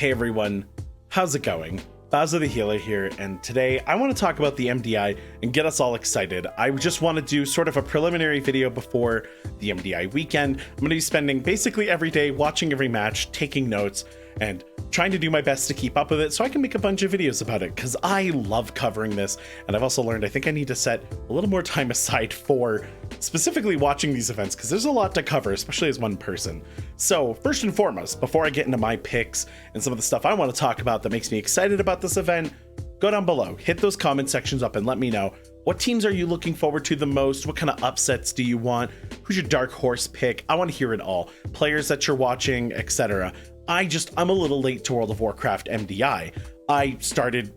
Hey everyone, how's it going? Bowser the Healer here, and today I want to talk about the MDI and get us all excited. I just want to do sort of a preliminary video before the MDI weekend. I'm going to be spending basically every day watching every match, taking notes, and trying to do my best to keep up with it so I can make a bunch of videos about it, because I love covering this, and I've also learned I think I need to set a little more time aside for specifically watching these events, because there's a lot to cover, especially as one person. So first and foremost, before I get into my picks and some of the stuff I want to talk about that makes me excited about this event, go down below, hit those comment sections up and let me know, what teams are you looking forward to the most? What kind of upsets do you want? Who's your dark horse pick? I want to hear it all. Players that you're watching, etc. I'm a little late to World of Warcraft MDI. I started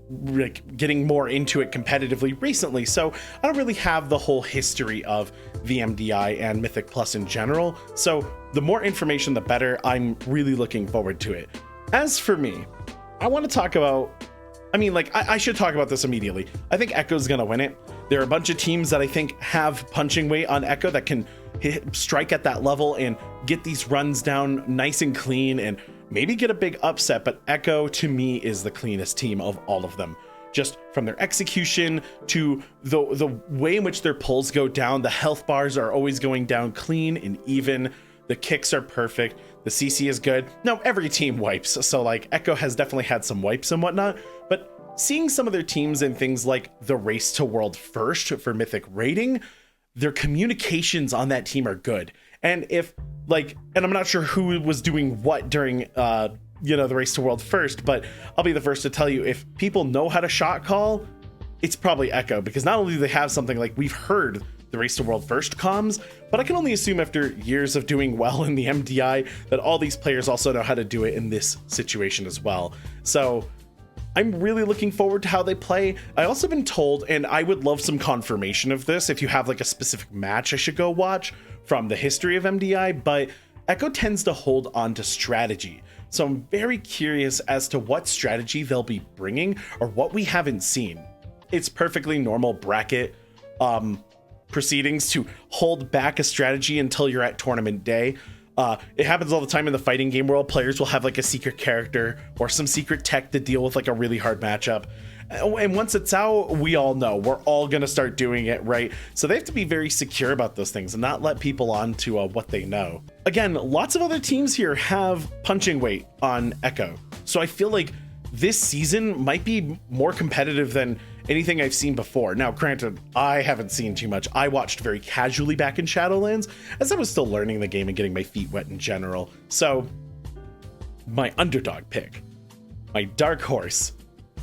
getting more into it competitively recently, so I don't really have the whole history of the MDI and Mythic Plus in general. So the more information, the better. I'm really looking forward to it. As for me, I want to talk about, I should talk about this immediately. I think Echo's gonna win it. There are a bunch of teams that I think have punching weight on Echo that can strike at that level and get these runs down nice and clean and maybe get a big upset, but Echo to me is the cleanest team of all of them. Just from their execution to the way in which their pulls go down, the health bars are always going down clean and even, the kicks are perfect, the CC is good. Now every team wipes, so like Echo has definitely had some wipes and whatnot, but seeing some of their teams in things like the Race to World First for Mythic rating, their communications on that team are good. And and I'm not sure who was doing what during the Race to World First, but I'll be the first to tell you, if people know how to shot call, it's probably Echo, because not only do they have something like, we've heard the Race to World First comms, but I can only assume after years of doing well in the MDI that all these players also know how to do it in this situation as well. So I'm really looking forward to how they play. I also been told, and I would love some confirmation of this, if you have like a specific match I should go watch from the history of MDI, but Echo tends to hold on to strategy. So I'm very curious as to what strategy they'll be bringing or what we haven't seen. It's perfectly normal bracket proceedings to hold back a strategy until you're at tournament day. It happens all the time in the fighting game world. Players will have like a secret character or some secret tech to deal with like a really hard matchup. And once it's out, we all know we're all going to start doing it, right? So they have to be very secure about those things and not let people on to what they know. Again, lots of other teams here have punching weight on Echo. So I feel like this season might be more competitive than anything I've seen before. Now, granted, I haven't seen too much. I watched very casually back in Shadowlands as I was still learning the game and getting my feet wet in general. So my underdog pick, my dark horse,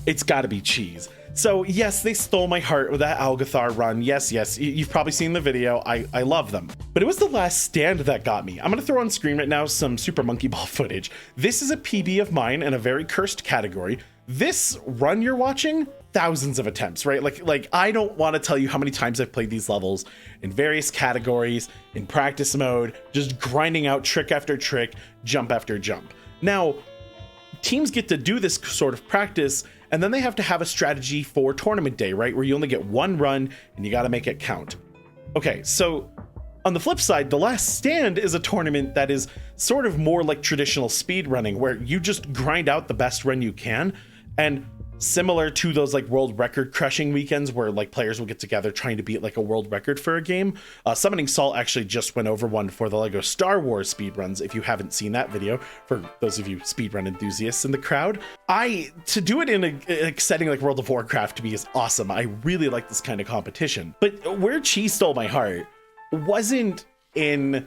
it's got to be Cheese. So yes, they stole my heart with that Algathar run. Yes, you've probably seen the video. I love them. But it was the last stand that got me. I'm going to throw on screen right now some Super Monkey Ball footage. This is a PB of mine in a very cursed category. This run you're watching, thousands of attempts, right? Like I don't want to tell you how many times I've played these levels in various categories, in practice mode, just grinding out trick after trick, jump after jump. Now, teams get to do this sort of practice, and then they have to have a strategy for tournament day, right? Where you only get one run and you got to make it count. Okay, so on the flip side, the last stand is a tournament that is sort of more like traditional speed running, where you just grind out the best run you can. And similar to those like world record crushing weekends where like players will get together trying to beat like a world record for a game. Summoning Salt actually just went over one for the Lego Star Wars speedruns. If you haven't seen that video, for those of you speedrun enthusiasts in the crowd, to do it in a setting like World of Warcraft to me is awesome. I really like this kind of competition. But where Cheese stole my heart wasn't in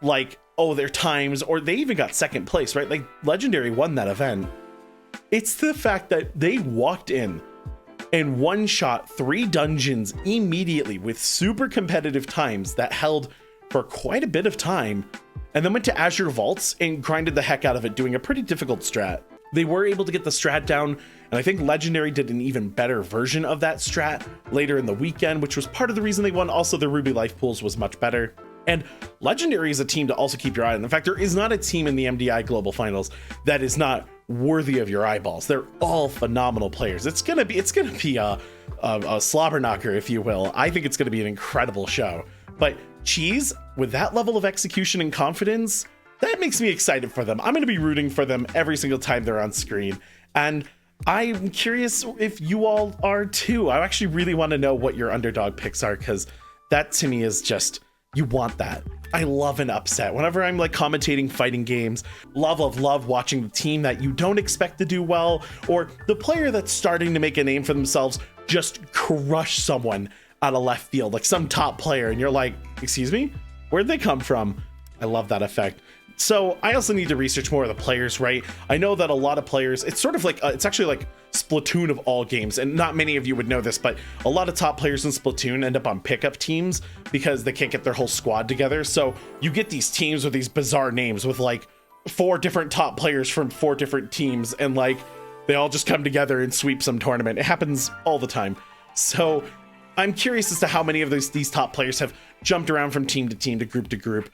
like, oh, their times, or they even got second place, right? Like Legendary won that event. It's the fact that they walked in and one-shot 3 dungeons immediately with super competitive times that held for quite a bit of time, and then went to Azure Vaults and grinded the heck out of it, doing a pretty difficult strat. They were able to get the strat down, and I think Legendary did an even better version of that strat later in the weekend, which was part of the reason they won. Also, the Ruby Life Pools was much better. And Legendary is a team to also keep your eye on. In fact, there is not a team in the MDI Global Finals that is not worthy of your eyeballs. They're all phenomenal players. It's gonna be a slobber knocker, if you will. I think it's gonna be an incredible show. But Cheese, with that level of execution and confidence, that makes me excited for them. I'm going to be rooting for them every single time they're on screen. And I'm curious if you all are too. I actually really want to know what your underdog picks are, because that to me is just, you want that. I love an upset. Whenever I'm like commentating fighting games, love watching the team that you don't expect to do well, or the player that's starting to make a name for themselves just crush someone out of left field, like some top player, and you're like, excuse me, where'd they come from? I love that effect. So I also need to research more of the players, right? I know that a lot of players, it's sort of like, it's actually like Splatoon of all games, and not many of you would know this, but a lot of top players in Splatoon end up on pickup teams because they can't get their whole squad together. So you get these teams with these bizarre names with like 4 different top players from 4 different teams, and like they all just come together and sweep some tournament. It happens all the time. So I'm curious as to how many of these top players have jumped around from team to team to group,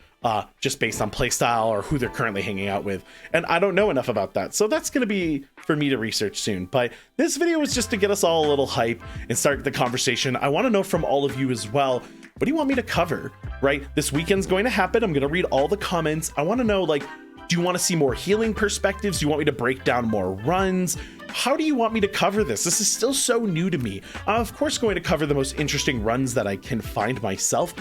just based on playstyle or who they're currently hanging out with. And I don't know enough about that, so that's going to be for me to research soon. But this video was just to get us all a little hype and start the conversation. I want to know from all of you as well, what do you want me to cover, right? This weekend's going to happen. I'm going to read all the comments. I want to know, like, do you want to see more healing perspectives? Do you want me to break down more runs? How do you want me to cover this? This is still so new to me. I'm of course going to cover the most interesting runs that I can find myself.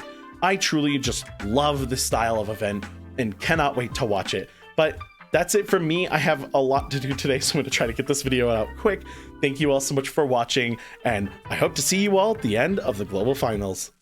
I truly just love this style of event and cannot wait to watch it. But that's it from me. I have a lot to do today, so I'm going to try to get this video out quick. Thank you all so much for watching, and I hope to see you all at the end of the Global Finals.